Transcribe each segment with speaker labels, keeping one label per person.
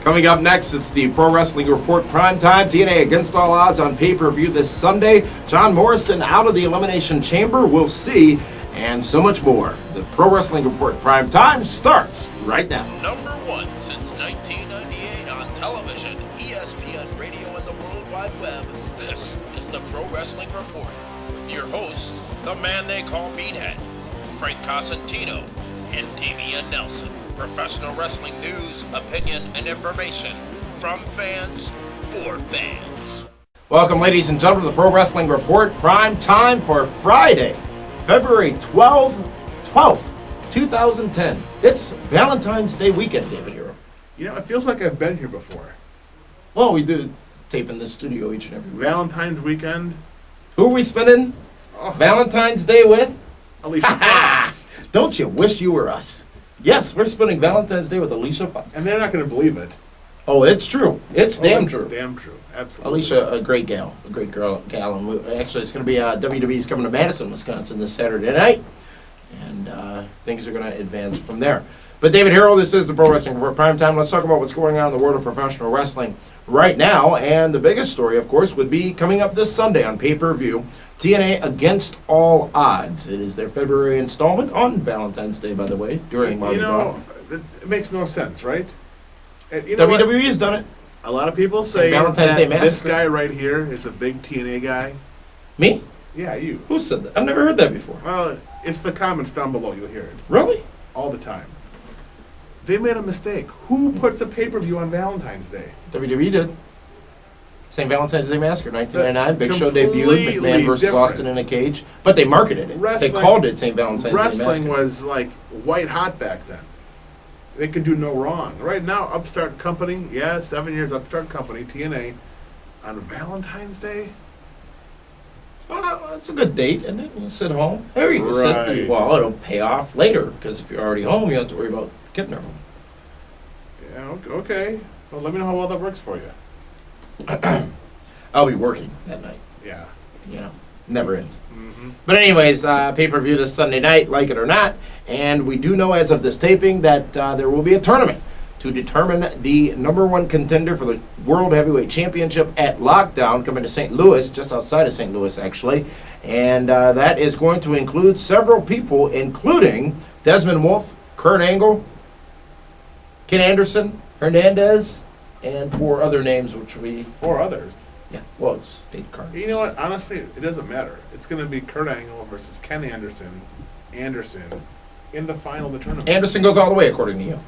Speaker 1: Coming up next, it's the Pro Wrestling Report Primetime. TNA Against All Odds on pay-per-view this Sunday. John Morrison out of the Elimination Chamber. We'll see. And so much more. The Pro Wrestling Report Primetime starts right now.
Speaker 2: Number one since 1998 on television, ESPN Radio, and the World Wide Web. This is the Pro Wrestling Report with your hosts, the man they call Meathead, Frank Cosentino, and Damian Nelson. Professional wrestling news, opinion, and information from fans for fans.
Speaker 1: Welcome, ladies and gentlemen, to the Pro Wrestling Report Primetime for Friday, February 12th, 2010. It's Valentine's Day weekend, David Hero.
Speaker 3: You know, it feels like I've been here before.
Speaker 1: Well, we do tape in this studio each and every week.
Speaker 3: Valentine's weekend.
Speaker 1: Who are we spending Valentine's Day with?
Speaker 3: Alicia Fox.
Speaker 1: Don't you wish you were us? Yes, we're spending Valentine's Day with Alicia Fox.
Speaker 3: And they're not going to believe it.
Speaker 1: Oh, it's true. It's damn true.
Speaker 3: Damn true. Absolutely.
Speaker 1: Alicia, a great gal. A great gal. And actually, it's going to be WWE's coming to Madison, Wisconsin this Saturday night. And things are going to advance from there. But David Harrell, this is the Pro Wrestling Report Primetime. Let's talk about what's going on in the world of professional wrestling right now. And the biggest story, of course, would be coming up this Sunday on pay-per-view. TNA Against All Odds. It is their February installment on Valentine's Day, by the way, during Mardi Gras.
Speaker 3: It makes no sense, right?
Speaker 1: WWE has done it.
Speaker 3: A lot of people say
Speaker 1: Valentine's Day
Speaker 3: that this
Speaker 1: Massacre.
Speaker 3: guy right here is a big TNA guy.
Speaker 1: Me?
Speaker 3: Yeah, you.
Speaker 1: Who said that? I've never heard that before.
Speaker 3: Well, it's the comments down below. You'll hear it
Speaker 1: Really?
Speaker 3: all the time. They made a mistake. Who puts a pay-per-view on Valentine's Day?
Speaker 1: WWE did. St. Valentine's Day Massacre, 1999. Big Show
Speaker 3: Completely
Speaker 1: debuted. McMahon versus
Speaker 3: different.
Speaker 1: Austin in a cage. But they marketed it. They called it St. Valentine's Day Massacre.
Speaker 3: Wrestling was like white hot back then. They could do no wrong. Right now, Upstart Company, 7 years Upstart Company, TNA, on Valentine's Day?
Speaker 1: Well, it's a good date, isn't it? You sit home. There you go.
Speaker 3: Right.
Speaker 1: Well, it'll pay off later, because if you're already home, you don't have to worry about getting her home.
Speaker 3: Yeah, okay. Well, let me know how well that works for you.
Speaker 1: I'll be working that night.
Speaker 3: Yeah.
Speaker 1: You know, never ends.
Speaker 3: Mm-hmm.
Speaker 1: But anyways, pay-per-view this Sunday night, like it or not. And we do know as of this taping that there will be a tournament to determine the number one contender for the World Heavyweight Championship at Lockdown, coming to St. Louis, just outside of St. Louis, actually. And that is going to include several people, including Desmond Wolfe, Kurt Angle, Ken Anderson, Hernandez, and 4 other names, which we...
Speaker 3: 4 others?
Speaker 1: Yeah, well, it's 8 cards.
Speaker 3: You know what? Honestly, it doesn't matter. It's going to be Kurt Angle versus Ken Anderson in the final of the tournament.
Speaker 1: Anderson goes all the way, according to you.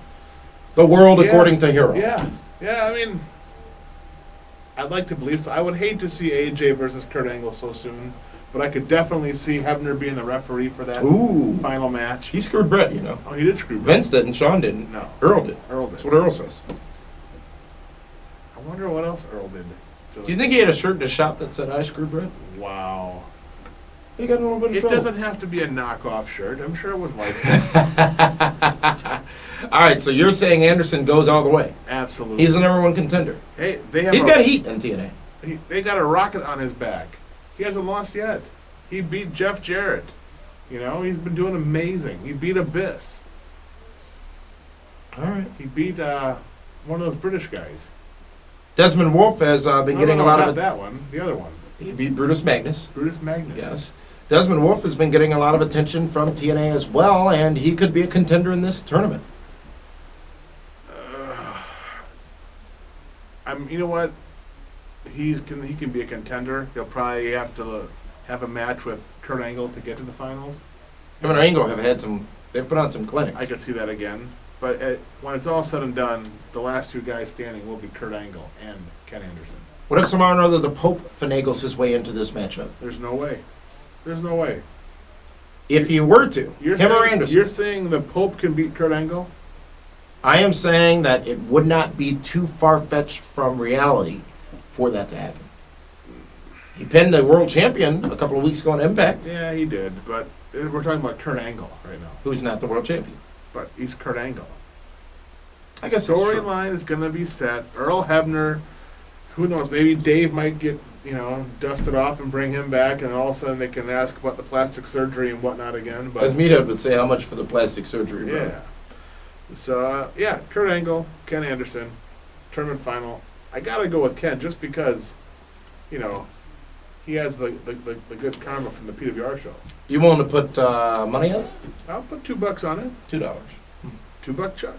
Speaker 1: The world, according to Hero.
Speaker 3: Yeah. Yeah, I mean, I'd like to believe so. I would hate to see AJ versus Kurt Angle so soon, but I could definitely see Hebner being the referee for that final match.
Speaker 1: He screwed Brett, you know.
Speaker 3: Oh, he did screw Brett.
Speaker 1: Vince didn't, Sean didn't.
Speaker 3: No.
Speaker 1: Earl did.
Speaker 3: Earl did.
Speaker 1: That's what Earl says.
Speaker 3: I wonder what else Earl did.
Speaker 1: Do you think he had a shirt in his shop that said, I screwed Brett?
Speaker 3: Wow.
Speaker 1: He got a little bit of
Speaker 3: It
Speaker 1: trouble.
Speaker 3: doesn't have to be a knockoff shirt. I'm sure it was licensed.
Speaker 1: All right, so you're saying Anderson goes all the way.
Speaker 3: Absolutely.
Speaker 1: He's the number one contender.
Speaker 3: Hey, he's
Speaker 1: got heat in TNA.
Speaker 3: They got a rocket on his back. He hasn't lost yet. He beat Jeff Jarrett. You know, he's been doing amazing. He beat Abyss.
Speaker 1: All right.
Speaker 3: He beat one of those British guys.
Speaker 1: Desmond Wolfe has been getting a lot of...
Speaker 3: Not that one. The other one.
Speaker 1: He beat Brutus Magnus.
Speaker 3: Brutus Magnus.
Speaker 1: Yes. Desmond Wolfe has been getting a lot of attention from TNA as well, and he could be a contender in this tournament.
Speaker 3: You know what? He can be a contender. He'll probably have to have a match with Kurt Angle to get to the finals.
Speaker 1: Him and Angle have had some... They've put on some clinics.
Speaker 3: I could see that again. But when it's all said and done, the last 2 guys standing will be Kurt Angle and Ken Anderson.
Speaker 1: What if somehow or another the Pope finagles his way into this matchup?
Speaker 3: There's no way. There's no way.
Speaker 1: If he were to, him or Anderson.
Speaker 3: You're saying the Pope can beat Kurt Angle?
Speaker 1: I am saying that it would not be too far-fetched from reality for that to happen. He pinned the world champion a couple of weeks ago on Impact.
Speaker 3: Yeah, he did, but we're talking about Kurt Angle right now.
Speaker 1: Who's not the world champion.
Speaker 3: But he's Kurt Angle.
Speaker 1: I
Speaker 3: The
Speaker 1: guess it's true.
Speaker 3: storyline is going to be set. Earl Hebner, who knows, maybe Dave might get, dusted off and bring him back, and all of a sudden they can ask about the plastic surgery and whatnot again. But
Speaker 1: As Meathead would say, how much for the plastic surgery, bro?
Speaker 3: yeah. So, Kurt Angle, Ken Anderson. tournament final, I gotta go with Ken just because, he has the good karma from the PWR show.
Speaker 1: You willing to put money on it?
Speaker 3: I'll put $2 on it.
Speaker 1: $2.
Speaker 3: $2 Chuck.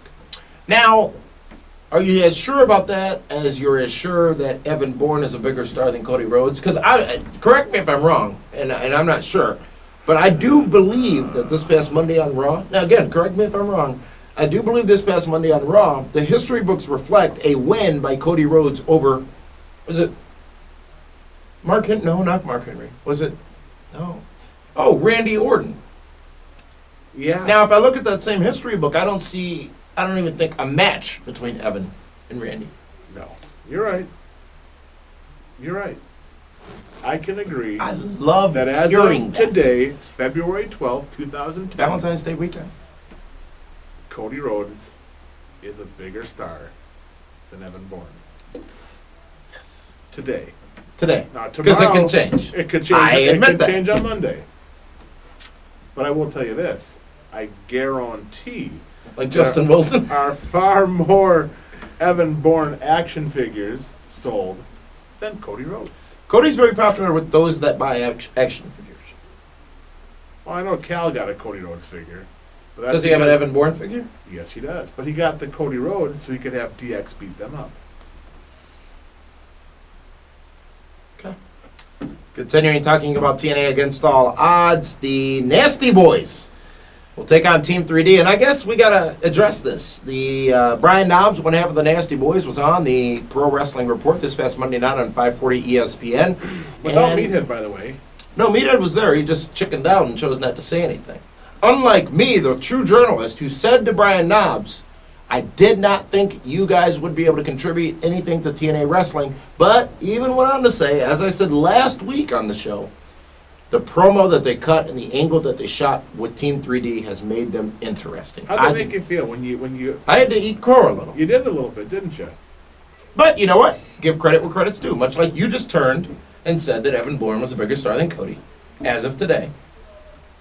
Speaker 1: Now, are you as sure about that as you're as sure that Evan Bourne is a bigger star than Cody Rhodes? Because correct me if I'm wrong, and I'm not sure, but I do believe that this past Monday on Raw. Now again, correct me if I'm wrong. I do believe this past Monday on Raw, the history books reflect a win by Cody Rhodes over. Was it Mark Henry? No, not Mark Henry. Was it? No. Oh, Randy Orton.
Speaker 3: Yeah.
Speaker 1: Now, if I look at that same history book, I don't even think a match between Evan and Randy.
Speaker 3: No. You're right. You're right. I can agree.
Speaker 1: I love
Speaker 3: that as
Speaker 1: hearing
Speaker 3: of today, February 12th, 2010,
Speaker 1: Valentine's Day weekend.
Speaker 3: Cody Rhodes is a bigger star than Evan Bourne.
Speaker 1: Yes.
Speaker 3: Today. Now,
Speaker 1: Because it
Speaker 3: tomorrow,
Speaker 1: can change.
Speaker 3: It could change.
Speaker 1: I admit that.
Speaker 3: Change on Monday. But I will tell you this. I guarantee
Speaker 1: Like Justin Wilson.
Speaker 3: are far more Evan Bourne action figures sold than Cody Rhodes.
Speaker 1: Cody's very popular with those that buy action figures.
Speaker 3: Well, I know Cal got a Cody Rhodes figure. But that's
Speaker 1: Does he have an
Speaker 3: because-
Speaker 1: Evan Bourne figure?
Speaker 3: Yes, he does. But he got the Cody Rhodes so he could have DX beat them up.
Speaker 1: Okay. Continuing talking about TNA Against All Odds, the Nasty Boys will take on Team 3D, and I guess we got to address this. The Brian Knobs, one half of the Nasty Boys, was on the Pro Wrestling Report this past Monday night on 540 ESPN.
Speaker 3: Without
Speaker 1: And-
Speaker 3: Meathead, by the way.
Speaker 1: No, Meathead was there. He just chickened out and chose not to say anything. Unlike me, the true journalist who said to Brian Knobs, I did not think you guys would be able to contribute anything to TNA Wrestling, but even went on to say, as I said last week on the show, the promo that they cut and the angle that they shot with Team 3D has made them interesting.
Speaker 3: How'd that make you feel when you
Speaker 1: I had to eat crow a little.
Speaker 3: You did a little bit, didn't you?
Speaker 1: But you know what? Give credit where credit's due. Much like you just turned and said that Evan Bourne was a bigger star than Cody, as of today.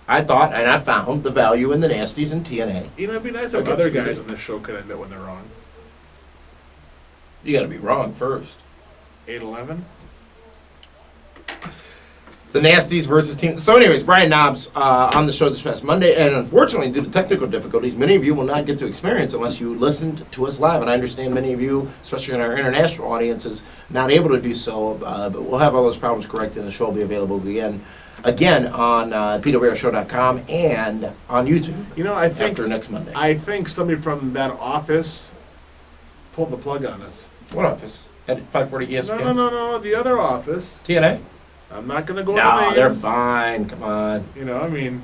Speaker 1: I thought, and I found the value in the Nasties and TNA.
Speaker 3: It'd be nice if
Speaker 1: Against
Speaker 3: other
Speaker 1: 3D.
Speaker 3: guys on this show could admit when they're wrong.
Speaker 1: You got to be wrong first.
Speaker 3: 8-11?
Speaker 1: The Nasties versus Team. So, anyways, Brian Knobs on the show this past Monday, and unfortunately, due to technical difficulties, many of you will not get to experience unless you listened to us live. And I understand many of you, especially in our international audiences, not able to do so. But we'll have all those problems corrected, and the show will be available again on PWRshow.com and on YouTube.
Speaker 3: You know, I think
Speaker 1: after next Monday.
Speaker 3: I think somebody from that office pulled the plug on us.
Speaker 1: What office? At 540 ESPN.
Speaker 3: No. The other office.
Speaker 1: TNA.
Speaker 3: I'm not going to go with
Speaker 1: No,
Speaker 3: the names.
Speaker 1: they're fine. Come on,
Speaker 3: I mean,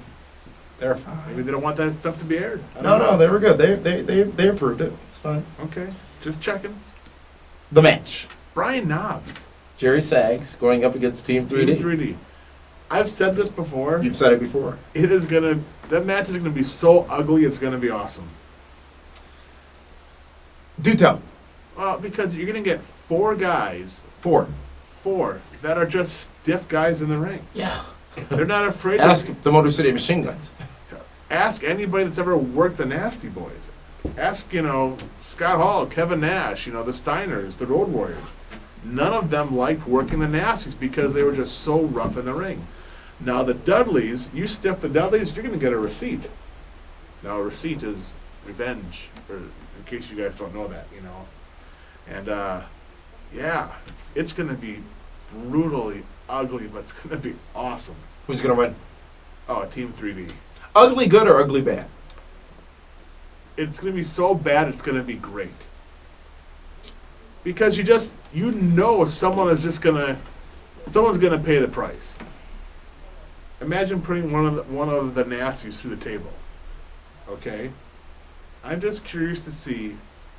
Speaker 1: they're fine.
Speaker 3: maybe they don't want that stuff to be aired. I don't
Speaker 1: No,
Speaker 3: know.
Speaker 1: they were good. They approved it. It's fine.
Speaker 3: Okay, just checking.
Speaker 1: The match.
Speaker 3: Brian Knobs,
Speaker 1: Jerry Sags going up against Team 3D.
Speaker 3: Team 3D. I've said this before.
Speaker 1: You've said it before.
Speaker 3: That match is gonna be so ugly. It's gonna be awesome.
Speaker 1: Do tell.
Speaker 3: Because you're gonna get four guys,
Speaker 1: Four
Speaker 3: that are just stiff guys in the ring.
Speaker 1: Yeah.
Speaker 3: They're not afraid.
Speaker 1: Ask the Motor City Machine Guns.
Speaker 3: Ask anybody that's ever worked the Nasty Boys. Ask, Scott Hall, Kevin Nash, the Steiners, the Road Warriors. None of them liked working the Nasties because they were just so rough in the ring. Now the Dudleys, you stiff the Dudleys, you're going to get a receipt. Now a receipt is revenge, in case you guys don't know that, And, yeah, it's going to be brutally ugly, but it's going to be awesome.
Speaker 1: Who's going to win?
Speaker 3: Oh, Team 3D.
Speaker 1: Ugly good or ugly bad?
Speaker 3: It's going to be so bad, it's going to be great. Because someone's going to pay the price. Imagine putting one of the Nasties through the table. Okay? I'm just curious to see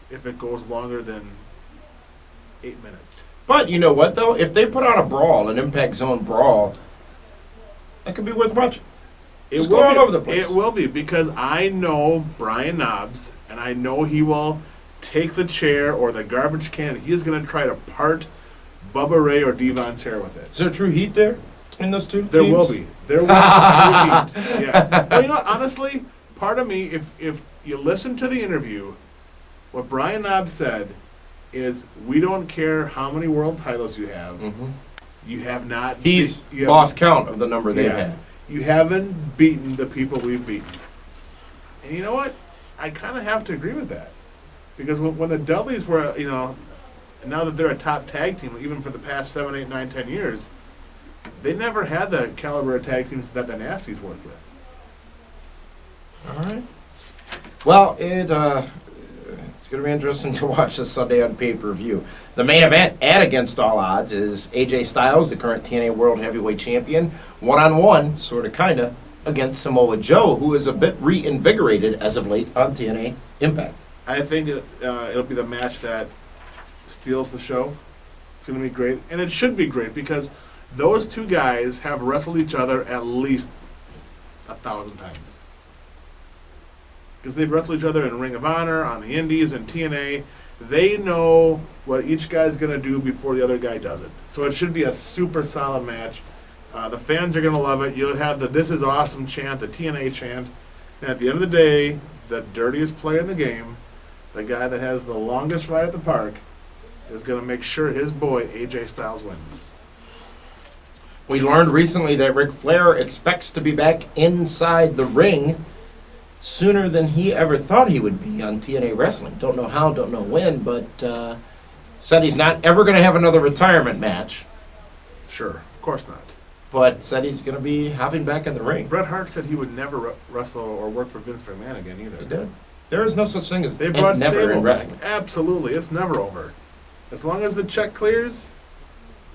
Speaker 3: if it goes longer than 8 minutes.
Speaker 1: But you know what, though? If they put on a brawl, an Impact Zone brawl, that could be worth watching. Just go all over the place.
Speaker 3: It will be, because I know Brian Knobs, and I know he will take the chair or the garbage can. He is going to try to part Bubba Ray or Devon's hair with it.
Speaker 1: Is there true heat there in those two
Speaker 3: There
Speaker 1: teams?
Speaker 3: will be. There will be true heat. Yes. Well, honestly, part of me, if you listen to the interview, what Brian Knobs said is we don't care how many world titles you have.
Speaker 1: Mm-hmm.
Speaker 3: You have not.
Speaker 1: He's
Speaker 3: you have-
Speaker 1: lost count of the number they've
Speaker 3: yes,
Speaker 1: had.
Speaker 3: You haven't beaten the people we've beaten. And you know what? I kind of have to agree with that. Because when the Dudleys were, now that they're a top tag team, even for the past 7, 8, 9, 10 years, they never had the caliber of tag teams that the Nasties worked with.
Speaker 1: All right. Well, it's going to be interesting to watch this Sunday on pay-per-view. The main event at Against All Odds is AJ Styles, the current TNA World Heavyweight Champion, one-on-one, sort of, kind of, against Samoa Joe, who is a bit reinvigorated as of late on TNA Impact.
Speaker 3: I think it'll be the match that steals the show. It's going to be great. And it should be great because those two guys have wrestled each other at least 1,000 times. Because they've wrestled each other in Ring of Honor, on the Indies, and TNA. They know what each guy's going to do before the other guy does it. So it should be a super solid match. The fans are going to love it. You'll have the "This is awesome" chant, the TNA chant. And at the end of the day, the dirtiest player in the game, the guy that has the longest ride at the park, is going to make sure his boy, AJ Styles, wins.
Speaker 1: We learned recently that Ric Flair expects to be back inside the ring sooner than he ever thought he would be on TNA Wrestling. Don't know how, don't know when, but said he's not ever going to have another retirement match,
Speaker 3: Sure, of course not.
Speaker 1: but said he's going to be hopping back in the ring.
Speaker 3: Bret Hart said he would never wrestle or work for Vince McMahon again either.
Speaker 1: He did. There is no such thing as
Speaker 3: They brought
Speaker 1: never in
Speaker 3: Sable
Speaker 1: wrestling.
Speaker 3: back. Absolutely, it's never over. As long as the check clears,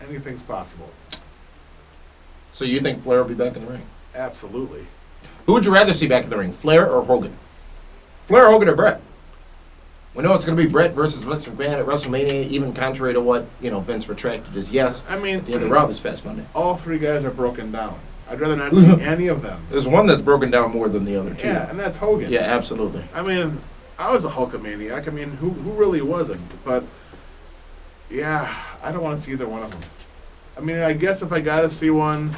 Speaker 3: anything's possible.
Speaker 1: So you think Flair will be back in the ring?
Speaker 3: Absolutely.
Speaker 1: Who would you rather see back in the ring, Flair or Hogan? Flair, Hogan, or Brett? We know it's going to be Brett versus Vince McMahon at WrestleMania, even contrary to what Vince retracted his yes
Speaker 3: I mean,
Speaker 1: at the end of Raw this past Monday.
Speaker 3: all three guys are broken down. I'd rather not see any of them.
Speaker 1: There's one that's broken down more than the other two.
Speaker 3: Yeah, and that's Hogan.
Speaker 1: Yeah, absolutely.
Speaker 3: I mean, I was a Hulkamaniac. I mean, who really wasn't? But, yeah, I don't want to see either one of them. I mean, I guess if I got to see one,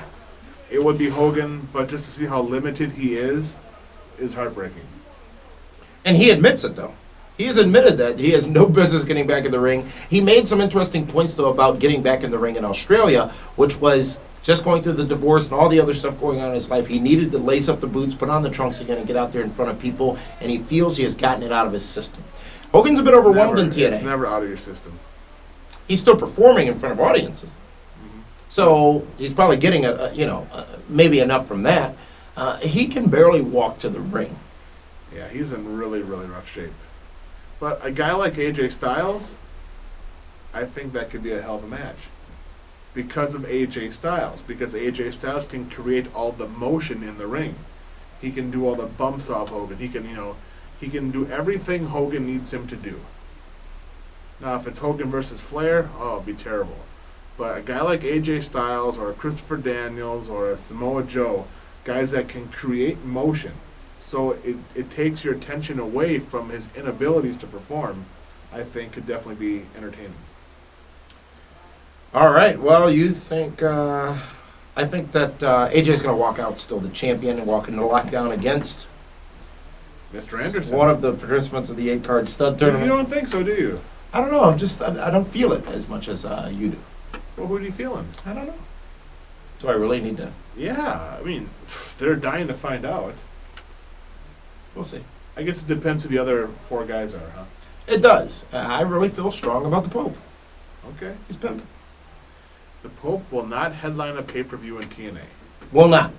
Speaker 3: it would be Hogan, but just to see how limited he is heartbreaking.
Speaker 1: And he admits it, though. He has admitted that he has no business getting back in the ring. He made some interesting points, though, about getting back in the ring in Australia, which was just going through the divorce and all the other stuff going on in his life. He needed to lace up the boots, put on the trunks again, and get out there in front of people, and he feels he has gotten it out of his system. Hogan's a bit overwhelmed in TNA.
Speaker 3: It's never out of your system.
Speaker 1: He's still performing in front of audiences. So he's probably getting maybe enough from that. He can barely walk to the ring.
Speaker 3: Yeah, he's in really, really rough shape. But a guy like AJ Styles, I think that could be a hell of a match. Because of AJ Styles. Because AJ Styles can create all the motion in the ring. He can do all the bumps off Hogan. He can do everything Hogan needs him to do. Now, if it's Hogan versus Flair, it'll be terrible. But a guy like AJ Styles or Christopher Daniels or a Samoa Joe, guys that can create motion, so it takes your attention away from his inabilities to perform, I think could definitely be entertaining.
Speaker 1: All right. Well, you think? I think that AJ's going to walk out still the champion and walk into lockdown against
Speaker 3: Mr. Anderson.
Speaker 1: one of the participants of the 8-card stud tournament.
Speaker 3: You don't think so, do you?
Speaker 1: I don't know. I don't feel it as much as you do.
Speaker 3: Well, who do you feeling?
Speaker 1: I don't know. Do I really need to?
Speaker 3: Yeah, I mean, they're dying to find out.
Speaker 1: We'll see.
Speaker 3: I guess it depends who the other four guys are, huh?
Speaker 1: It does. I really feel strong about the Pope.
Speaker 3: Okay.
Speaker 1: He's pimping.
Speaker 3: The Pope will not headline a pay-per-view in TNA.
Speaker 1: Will not.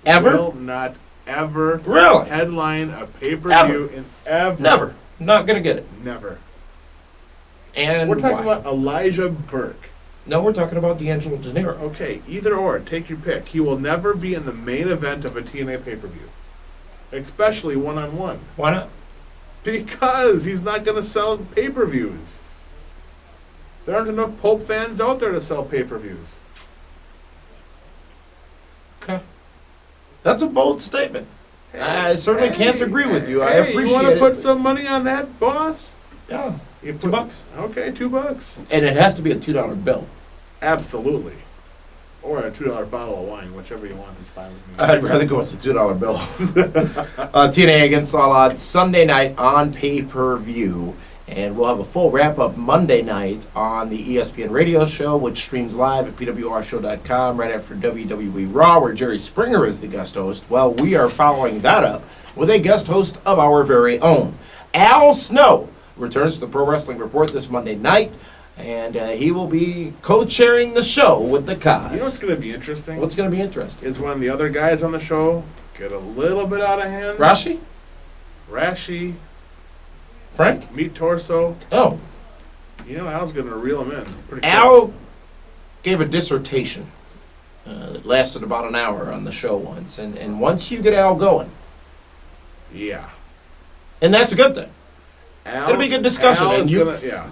Speaker 1: Ever?
Speaker 3: Will not ever
Speaker 1: Really?
Speaker 3: headline a pay-per-view
Speaker 1: Ever.
Speaker 3: in ever.
Speaker 1: Never. Not going to get it.
Speaker 3: Never.
Speaker 1: And
Speaker 3: We're talking
Speaker 1: why?
Speaker 3: about Elijah Burke.
Speaker 1: No, we're talking about D'Angelo De Niro.
Speaker 3: Okay, either or, take your pick. He will never be in the main event of a TNA pay-per-view, especially one-on-one,
Speaker 1: Why not?
Speaker 3: because he's not going to sell pay-per-views. There aren't enough Pope fans out there to sell pay-per-views.
Speaker 1: Okay. That's a bold statement. I certainly can't agree with you. I
Speaker 3: Hey,
Speaker 1: appreciate
Speaker 3: you want to
Speaker 1: it.
Speaker 3: put some money on that, boss?
Speaker 1: Yeah.
Speaker 3: You
Speaker 1: $2.
Speaker 3: Okay, $2.
Speaker 1: And it has to be a $2 bill.
Speaker 3: Absolutely. Or a $2 bottle of wine, whichever you want is fine with me.
Speaker 1: I'd rather go with the $2 bill. TNA Against All Odds, Sunday night on pay-per-view. And we'll have a full wrap-up Monday night on the ESPN radio show, which streams live at pwrshow.com right after WWE Raw, where Jerry Springer is the guest host. Well, we are following that up with a guest host of our very own. Al Snow returns to the Pro Wrestling Report this Monday night, and he will be co-chairing the show with the Cos.
Speaker 3: You know what's going to be interesting?
Speaker 1: What's going to be interesting?
Speaker 3: Is when the other guys on the show get a little bit out of hand. Rashi.
Speaker 1: Frank?
Speaker 3: Meat Torso.
Speaker 1: Oh.
Speaker 3: You know, Al's going to reel him in. Pretty quick.
Speaker 1: Al gave a dissertation that lasted about an hour on the show once. And once you get Al going.
Speaker 3: Yeah.
Speaker 1: And that's a good thing.
Speaker 3: Al,
Speaker 1: It'll be a good discussion. And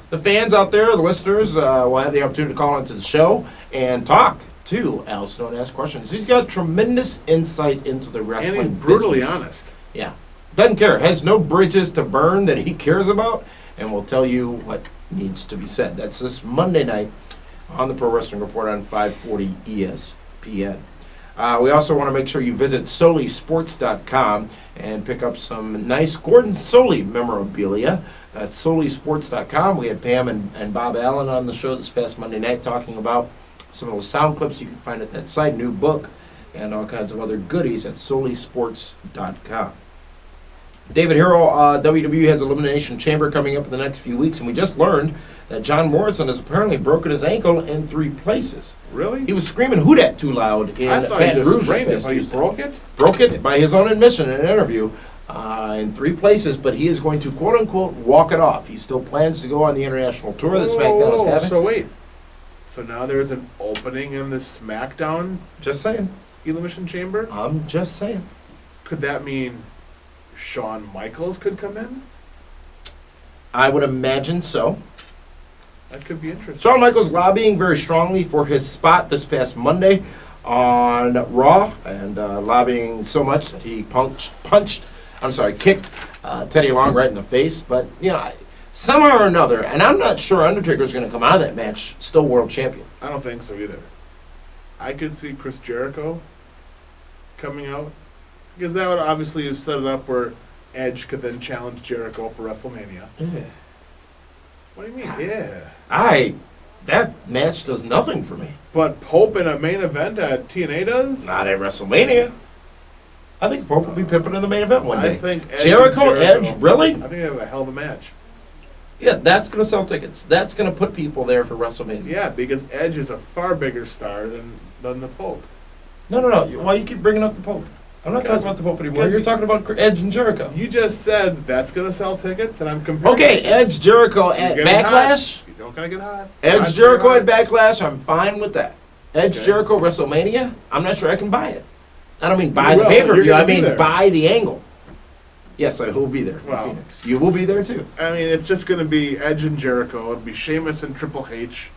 Speaker 1: the fans out there, the listeners, will have the opportunity to call into the show and talk to Al Snow and ask questions. He's got tremendous insight into the wrestling
Speaker 3: and he's brutally
Speaker 1: business.
Speaker 3: honest.
Speaker 1: Yeah. Doesn't care. Has no bridges to burn that he cares about, and will tell you what needs to be said. That's this Monday night on the Pro Wrestling Report on 540 ESPN. We also want to make sure you visit SoliSports.com and pick up some nice Gordon Solie memorabilia. That's SoliSports.com. We had Pam and Bob Allen on the show this past Monday night talking about some of those sound clips you can find at that site, new book, and all kinds of other goodies at SoliSports.com. David Hero, WWE has Elimination Chamber coming up in the next few weeks, and we just learned that John Morrison has apparently broken his ankle in 3 places.
Speaker 3: Really?
Speaker 1: He was screaming "Who dat" too loud in Baton Rouge this past
Speaker 3: He
Speaker 1: Tuesday.
Speaker 3: broke it?
Speaker 1: Broke it by his own admission in an interview in 3 places, but he is going to quote-unquote walk it off. He still plans to go on the international tour that SmackDown is having.
Speaker 3: So wait. So now there's an opening in the SmackDown
Speaker 1: Just saying.
Speaker 3: Elimination Chamber?
Speaker 1: I'm just saying.
Speaker 3: Could that mean Shawn Michaels could come in?
Speaker 1: I would imagine so.
Speaker 3: That could be interesting.
Speaker 1: Shawn Michaels lobbying very strongly for his spot this past Monday on Raw, and lobbying so much that he kicked Teddy Long right in the face. But, you know, somehow or another, and I'm not sure Undertaker's going to come out of that match still world champion.
Speaker 3: I don't think so either. I could see Chris Jericho coming out, because that would obviously set it up where Edge could then challenge Jericho for WrestleMania.
Speaker 1: Yeah.
Speaker 3: What do you mean? Yeah.
Speaker 1: That match does nothing for me.
Speaker 3: But Pope in a main event at TNA does?
Speaker 1: Not at WrestleMania. I think Pope will be pimping in the main event one day.
Speaker 3: I think Edge
Speaker 1: Jericho, Edge, really?
Speaker 3: I think they have a hell of a match.
Speaker 1: Yeah, that's going to sell tickets. That's going to put people there for WrestleMania.
Speaker 3: Yeah, because Edge is a far bigger star than the Pope.
Speaker 1: No. Why you keep bringing up the Pope? I'm not talking about the Pope anymore. You're talking about Edge and Jericho.
Speaker 3: You just said that's going to sell tickets, and I'm comparing.
Speaker 1: Okay, Edge, Jericho at Backlash.
Speaker 3: You don't gotta get hot.
Speaker 1: Edge, Jericho at Backlash. I'm fine with that. Edge, Jericho, WrestleMania. I'm not sure I can buy it. I don't mean buy the pay-per-view. I mean buy the angle. Yes, I will be there in Phoenix. You will be there too.
Speaker 3: I mean, it's just going to be Edge and Jericho. It'll be Sheamus and Triple H.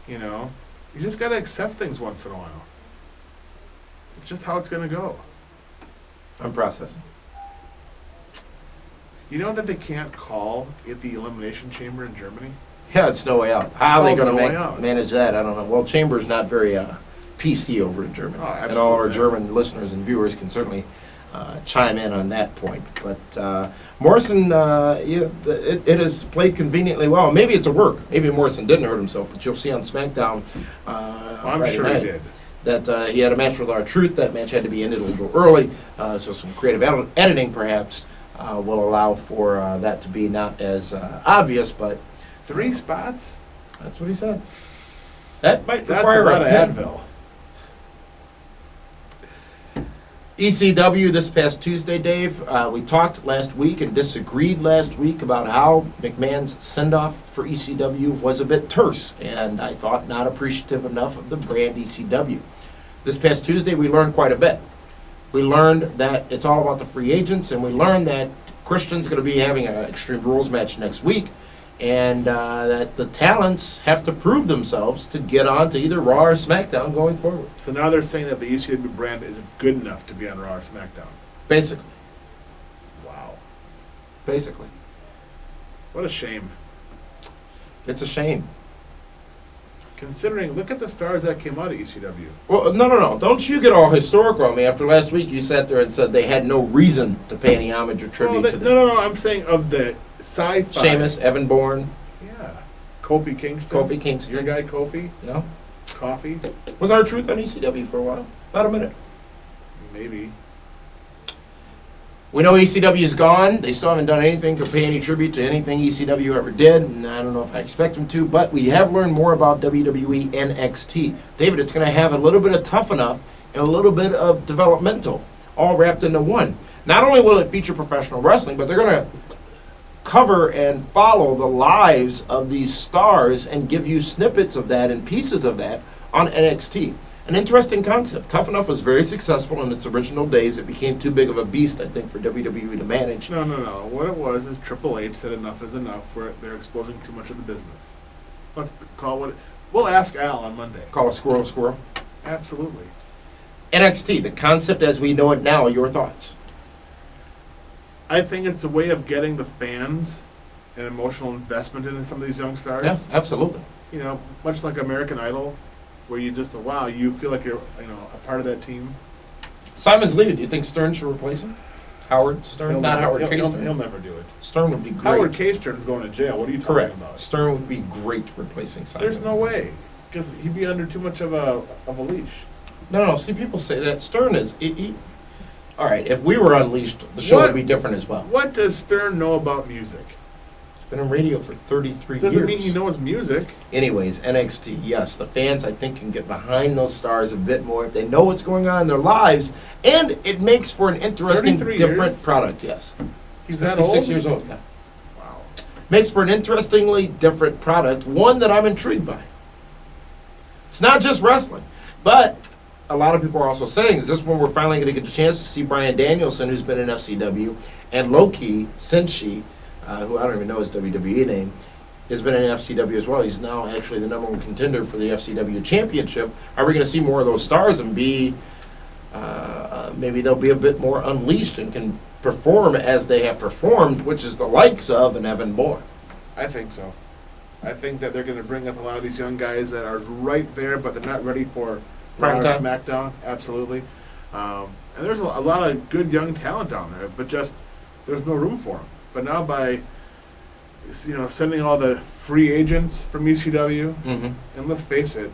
Speaker 3: You know, you just got to accept things once in a while. It's just how it's going to go.
Speaker 1: I'm processing.
Speaker 3: You know that they can't call it the Elimination Chamber in Germany?
Speaker 1: Yeah, it's No Way Out. How are they going
Speaker 3: to
Speaker 1: manage that? I don't know. Well, Chamber's not very PC over in Germany.
Speaker 3: Oh,
Speaker 1: and all our German listeners and viewers can certainly chime in on that point. But Morrison, it has played conveniently well. Maybe it's a work. Maybe Morrison didn't hurt himself, but you'll see on SmackDown
Speaker 3: I'm
Speaker 1: Friday
Speaker 3: sure
Speaker 1: night
Speaker 3: he did.
Speaker 1: that he had a match with R-Truth. That match had to be ended a little early, so some creative editing perhaps will allow for that to be not as obvious, but
Speaker 3: 3 spots?
Speaker 1: That's what he said. That might
Speaker 3: That's
Speaker 1: require
Speaker 3: a lot of
Speaker 1: pen.
Speaker 3: Advil.
Speaker 1: ECW this past Tuesday, Dave. We talked last week and disagreed last week about how McMahon's send-off for ECW was a bit terse, and I thought not appreciative enough of the brand ECW. This past Tuesday, we learned quite a bit. We learned that it's all about the free agents, and we learned that Christian's going to be having an Extreme Rules match next week, and that the talents have to prove themselves to get on to either Raw or SmackDown going forward.
Speaker 3: So now they're saying that the ECW brand isn't good enough to be on Raw or SmackDown.
Speaker 1: Basically.
Speaker 3: Wow.
Speaker 1: Basically.
Speaker 3: What a shame.
Speaker 1: It's a shame.
Speaker 3: Considering, look at the stars that came out of ECW.
Speaker 1: Well, no. Don't you get all historical on me. After last week, you sat there and said they had no reason to pay any homage or tribute to them.
Speaker 3: No. I'm saying of the sci-fi.
Speaker 1: Sheamus, Evan Bourne.
Speaker 3: Yeah. Kofi Kingston. Your guy Kofi.
Speaker 1: Yeah.
Speaker 3: Coffee.
Speaker 1: Was our truth on ECW for a while? About a minute.
Speaker 3: Maybe.
Speaker 1: We know ECW is gone. They still haven't done anything to pay any tribute to anything ECW ever did. And I don't know if I expect them to, but we have learned more about WWE NXT. David, it's going to have a little bit of Tough Enough and a little bit of developmental, all wrapped into one. Not only will it feature professional wrestling, but they're going to cover and follow the lives of these stars and give you snippets of that and pieces of that on NXT. An interesting concept. Tough Enough was very successful in its original days. It became too big of a beast, I think, for WWE to manage.
Speaker 3: No. What it was is Triple H said enough is enough, where they're exposing too much of the business. Let's call what. We'll ask Al on Monday.
Speaker 1: Call a squirrel a squirrel.
Speaker 3: Absolutely.
Speaker 1: NXT, the concept as we know it now, your thoughts?
Speaker 3: I think it's a way of getting the fans an emotional investment in some of these young stars.
Speaker 1: Yeah, absolutely.
Speaker 3: You know, much like American Idol, where you just, wow, you feel like you're, a part of that team.
Speaker 1: Simon's leaving. Do you think Stern should replace him? Howard Stern? Not Howard K. Stern.
Speaker 3: He'll never do it.
Speaker 1: Stern would be great.
Speaker 3: Howard K. Stern's going to jail. What are you talking
Speaker 1: Correct.
Speaker 3: about?
Speaker 1: Stern would be great replacing Simon.
Speaker 3: There's no way. Because he'd be under too much of a leash.
Speaker 1: No. See, people say that. Stern is... all right, if we were unleashed, the show would be different as well.
Speaker 3: What does Stern know about music?
Speaker 1: Been on radio for 33 years.
Speaker 3: Doesn't mean he knows music.
Speaker 1: Anyways, NXT, yes, the fans, I think, can get behind those stars a bit more if they know what's going on in their lives, and it makes for an interesting, different product, yes.
Speaker 3: He's that old?
Speaker 1: 56 years old, yeah.
Speaker 3: Wow.
Speaker 1: Makes for an interestingly different product, one that I'm intrigued by. It's not just wrestling, but a lot of people are also saying, is this when we're finally going to get a chance to see Bryan Danielson, who's been in FCW, and Low-Key Senshi, who I don't even know his WWE name, has been in FCW as well. He's now actually the #1 contender for the FCW Championship. Are we going to see more of those stars and be, maybe they'll be a bit more unleashed and can perform as they have performed, which is the likes of an Evan Bourne?
Speaker 3: I think so. I think that they're going to bring up a lot of these young guys that are right there, but they're not ready for
Speaker 1: Primetime.
Speaker 3: SmackDown. Absolutely. And there's a lot of good young talent down there, but just there's no room for them. But now by sending all the free agents from ECW, and let's face it,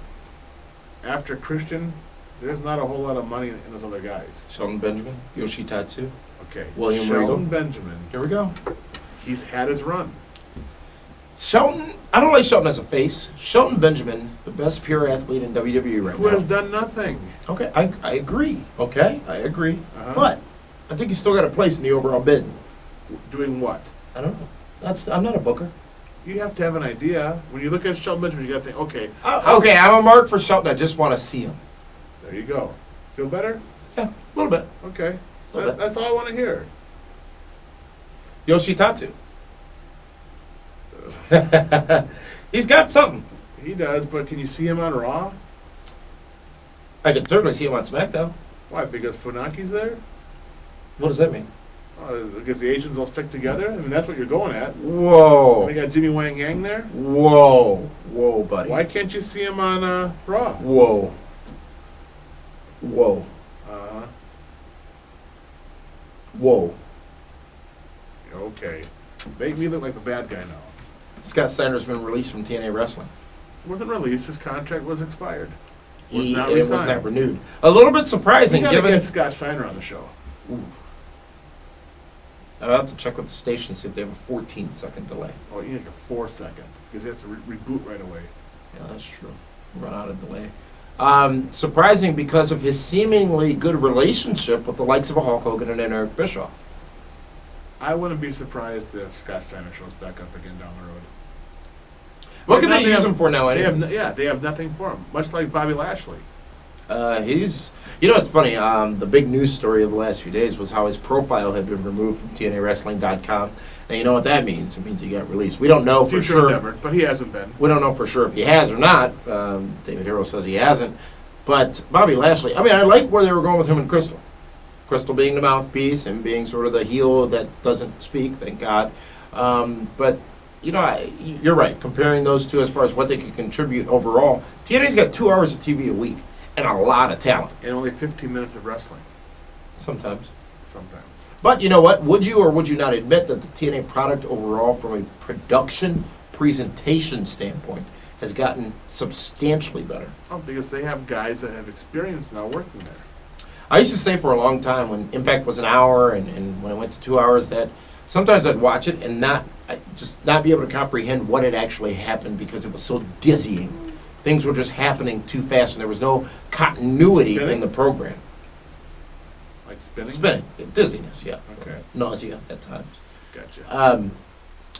Speaker 3: after Christian, there's not a whole lot of money in those other guys.
Speaker 1: Shelton Benjamin, Yoshitatsu.
Speaker 3: Okay.
Speaker 1: William
Speaker 3: Shelton
Speaker 1: Regal.
Speaker 3: Benjamin.
Speaker 1: Here we go.
Speaker 3: He's had his run.
Speaker 1: Shelton, I don't like Shelton as a face. Shelton Benjamin, the best pure athlete in WWE right
Speaker 3: Who
Speaker 1: now.
Speaker 3: has done nothing.
Speaker 1: Okay, I agree. Okay, I agree.
Speaker 3: Uh-huh.
Speaker 1: But I think he's still got a place in the overall bid.
Speaker 3: Doing what?
Speaker 1: I don't know. I'm not a booker.
Speaker 3: You have to have an idea. When you look at Shelton Benjamin, you got to think, okay.
Speaker 1: Okay, I'm a mark for Shelton. I just want to see him.
Speaker 3: There you go. Feel better?
Speaker 1: Yeah, a little bit.
Speaker 3: Okay.
Speaker 1: Little bit.
Speaker 3: That's all I want to hear.
Speaker 1: Yoshitatsu. He's got something.
Speaker 3: He does, but can you see him on Raw?
Speaker 1: I can certainly see him on SmackDown.
Speaker 3: Why? Because Funaki's there?
Speaker 1: What does that mean?
Speaker 3: Because the Asians all stick together? I mean, that's what you're going at.
Speaker 1: Whoa.
Speaker 3: They got Jimmy Wang Yang there?
Speaker 1: Whoa, buddy.
Speaker 3: Why can't you see him on Raw?
Speaker 1: Whoa. Whoa.
Speaker 3: Okay. Make me look like the bad guy now.
Speaker 1: Scott Steiner's been released from TNA Wrestling.
Speaker 3: He wasn't released. His contract was expired.
Speaker 1: It was not renewed. A little bit surprising,
Speaker 3: given.
Speaker 1: given.
Speaker 3: Get Scott Steiner on the show.
Speaker 1: Ooh. I'll have to check with the station, see if they have a 14-second delay.
Speaker 3: Oh, you need a 4-second, because he has to reboot right away.
Speaker 1: Yeah, that's true. Run out of delay. Surprising because of his seemingly good relationship with the likes of a Hulk Hogan and an Eric Bischoff.
Speaker 3: I wouldn't be surprised if Scott Steiner shows back up again down the road.
Speaker 1: What can they use him for now anyways?
Speaker 3: They have nothing for him, much like Bobby Lashley.
Speaker 1: It's funny, the big news story of the last few days was how his profile had been removed from TNAWrestling.com. And you know what that means? It means he got released. We don't know for
Speaker 3: Future
Speaker 1: sure.
Speaker 3: endeavor, but he hasn't been.
Speaker 1: We don't know for sure if he has or not. David Hero says he hasn't. But Bobby Lashley, I like where they were going with him and Crystal. Crystal being the mouthpiece and being sort of the heel that doesn't speak, thank God. But you're right. Comparing those two as far as what they could contribute overall, TNA's got 2 hours of TV a week and a lot of talent.
Speaker 3: And only 15 minutes of wrestling.
Speaker 1: Sometimes.
Speaker 3: But
Speaker 1: you know what? Would you or would you not admit that the TNA product overall, from a production presentation standpoint, has gotten substantially better?
Speaker 3: Oh, because they have guys that have experience now working there.
Speaker 1: I used to say for a long time when Impact was an hour and when it went to 2 hours that sometimes I'd watch it and not be able to comprehend what had actually happened because it was so dizzying. Things were just happening too fast and there was no continuity in the program.
Speaker 3: Like spinning?
Speaker 1: Spinning. Dizziness, yeah.
Speaker 3: Okay.
Speaker 1: Nausea at times.
Speaker 3: Gotcha.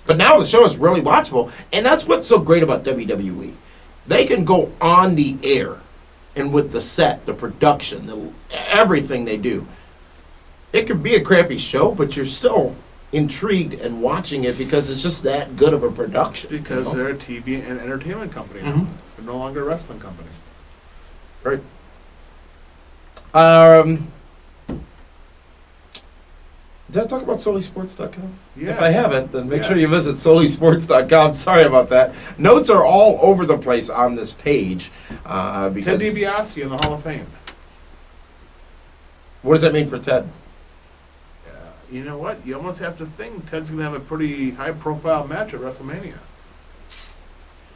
Speaker 1: But now the show is really watchable, and that's what's so great about WWE. They can go on the air, and with the set, the production, everything they do, it could be a crappy show, but you're still intrigued and watching it because it's just that good of a production.
Speaker 3: Because they're a TV and entertainment company now. They're no longer a wrestling company.
Speaker 1: Right. Did I talk about SolySports.com?
Speaker 3: Yes.
Speaker 1: If I haven't, then make sure you visit SolySports.com. Sorry about that. Notes are all over the place on this page. Because
Speaker 3: Ted DiBiase in the Hall of Fame.
Speaker 1: What does that mean for Ted?
Speaker 3: You know what? You almost have to think Ted's going to have a pretty high-profile match at WrestleMania.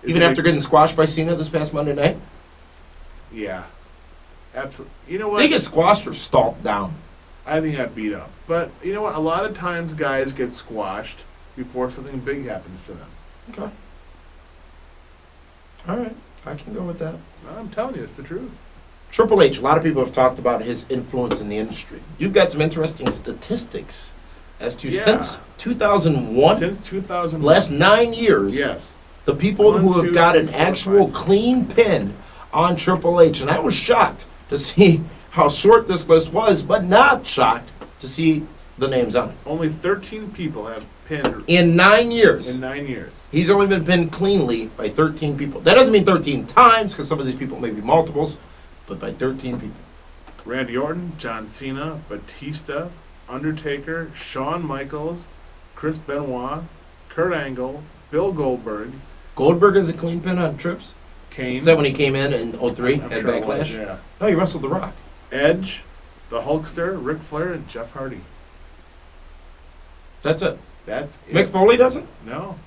Speaker 1: Even after getting squashed by Cena this past Monday night?
Speaker 3: Yeah. Absolutely. You know what?
Speaker 1: They get squashed or stomped down.
Speaker 3: I think I'd beat up. But you know what? A lot of times guys get squashed before something big happens to them.
Speaker 1: Okay. All right. I can go with that.
Speaker 3: I'm telling you, it's the truth.
Speaker 1: Triple H, a lot of people have talked about his influence in the industry. You've got some interesting statistics as to since 2001.
Speaker 3: Since 2001.
Speaker 1: Last 9 years.
Speaker 3: Yes.
Speaker 1: The people who have got an actual clean pin on Triple H. And I was shocked to see how short this list was, but not shocked to see the names on it.
Speaker 3: Only 13 people have pinned
Speaker 1: in 9 years.
Speaker 3: In 9 years.
Speaker 1: He's only been pinned cleanly by 13 people. That doesn't mean 13 times, because some of these people may be multiples, but by 13 people.
Speaker 3: Randy Orton, John Cena, Batista, Undertaker, Shawn Michaels, Chris Benoit, Kurt Angle, Bill Goldberg.
Speaker 1: Goldberg is a clean pin on Trips?
Speaker 3: Kane.
Speaker 1: Is that when he came in 03
Speaker 3: I'm
Speaker 1: at
Speaker 3: sure
Speaker 1: Backlash?
Speaker 3: was, yeah.
Speaker 1: No, he wrestled The Rock.
Speaker 3: Edge, the Hulkster, Ric Flair, and Jeff Hardy.
Speaker 1: That's it.
Speaker 3: That's it.
Speaker 1: Mick Foley doesn't?
Speaker 3: No.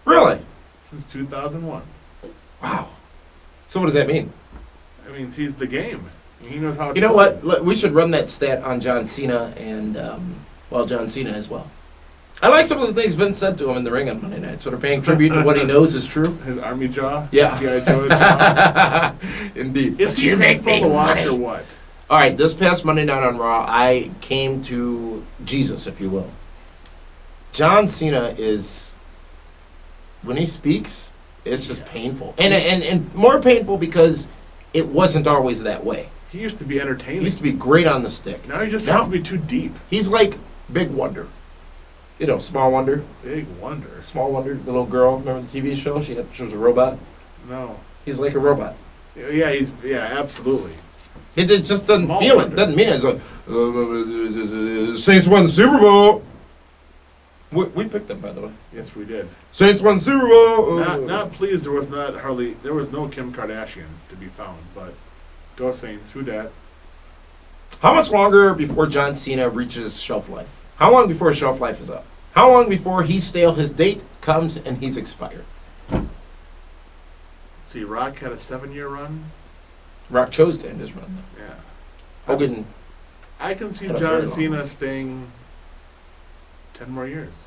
Speaker 1: Really?
Speaker 3: Since 2001.
Speaker 1: Wow. So what does that mean?
Speaker 3: I mean, he's the game. He knows how it's
Speaker 1: You know
Speaker 3: played.
Speaker 1: what? We should run that stat on John Cena and, John Cena as well. I like some of the things Vince said to him in the ring on Monday night, sort of paying tribute to what he knows is true.
Speaker 3: His army jaw?
Speaker 1: Yeah.
Speaker 3: G.I. Joe jaw?
Speaker 1: Indeed.
Speaker 3: Is he painful to watch or what?
Speaker 1: All right, this past Monday night on Raw, I came to Jesus, if you will. John Cena is, when he speaks, it's just painful. And more painful because it wasn't always that way.
Speaker 3: He used to be entertaining.
Speaker 1: He used to be great on the stick.
Speaker 3: Now he just tries to be too deep.
Speaker 1: He's like Big Wonder. You know, Small Wonder.
Speaker 3: Big Wonder.
Speaker 1: Small Wonder, the little girl. Remember the TV show? She was a robot.
Speaker 3: No.
Speaker 1: He's like a robot.
Speaker 3: Yeah, absolutely.
Speaker 1: It just doesn't
Speaker 3: Small
Speaker 1: feel
Speaker 3: Wonder.
Speaker 1: it. Doesn't mean it. It's like, Saints won the Super Bowl. We picked them, by the way.
Speaker 3: Yes, we did.
Speaker 1: Saints won the Super Bowl.
Speaker 3: Not pleased. There was no Kim Kardashian to be found. But go Saints. Who dat?
Speaker 1: How much longer before John Cena reaches shelf life? How long before shelf life is up? How long before he's stale, his date comes, and he's expired?
Speaker 3: Let's see, Rock had a 7-year run.
Speaker 1: Rock chose to end his run, though.
Speaker 3: Yeah.
Speaker 1: Hogan.
Speaker 3: I can see
Speaker 1: had a
Speaker 3: John
Speaker 1: very long
Speaker 3: Cena
Speaker 1: run.
Speaker 3: staying 10 more years.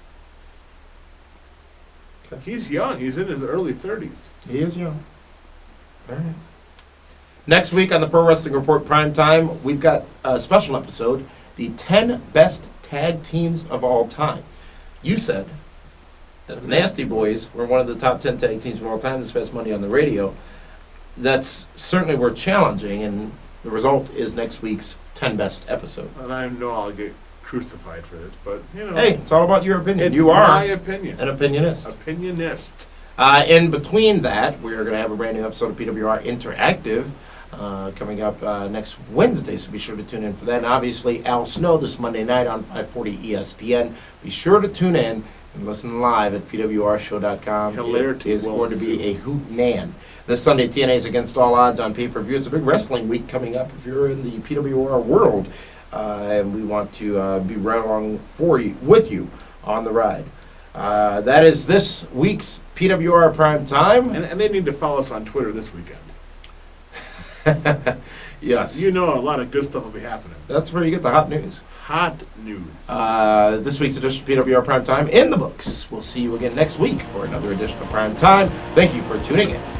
Speaker 1: Okay.
Speaker 3: He's young. He's in his early 30s.
Speaker 1: He is young. All right. Next week on the Pro Wrestling Report Primetime, we've got a special episode, the 10 best tag teams of all time. You said that the Nasty Boys were one of the top 10 tag teams of all time this past Monday on the radio. That's certainly worth challenging, and the result is next week's 10 best episode.
Speaker 3: And I know I'll get crucified for this, but, you know.
Speaker 1: Hey, it's all about your opinion.
Speaker 3: It's
Speaker 1: You are
Speaker 3: my opinion.
Speaker 1: an opinionist.
Speaker 3: Opinionist.
Speaker 1: In between that, we're going to have a brand new episode of PWR Interactive coming up next Wednesday, so be sure to tune in for that. And obviously, Al Snow this Monday night on 540 ESPN. Be sure to tune in and listen live at pwrshow.com.
Speaker 3: Hilarity
Speaker 1: It is going to
Speaker 3: will
Speaker 1: be a hoot man. This Sunday, TNA's Against All Odds on pay-per-view. It's a big wrestling week coming up if you're in the PWR world, and we want to be right along with you on the ride. That is this week's PWR Prime Time.
Speaker 3: And they need to follow us on Twitter this weekend.
Speaker 1: Yes.
Speaker 3: You know a lot of good stuff will be happening.
Speaker 1: That's where you get the hot news.
Speaker 3: Hot news.
Speaker 1: This week's edition of PWR Prime Time in the books. We'll see you again next week for another edition of Prime Time. Thank you for tuning in.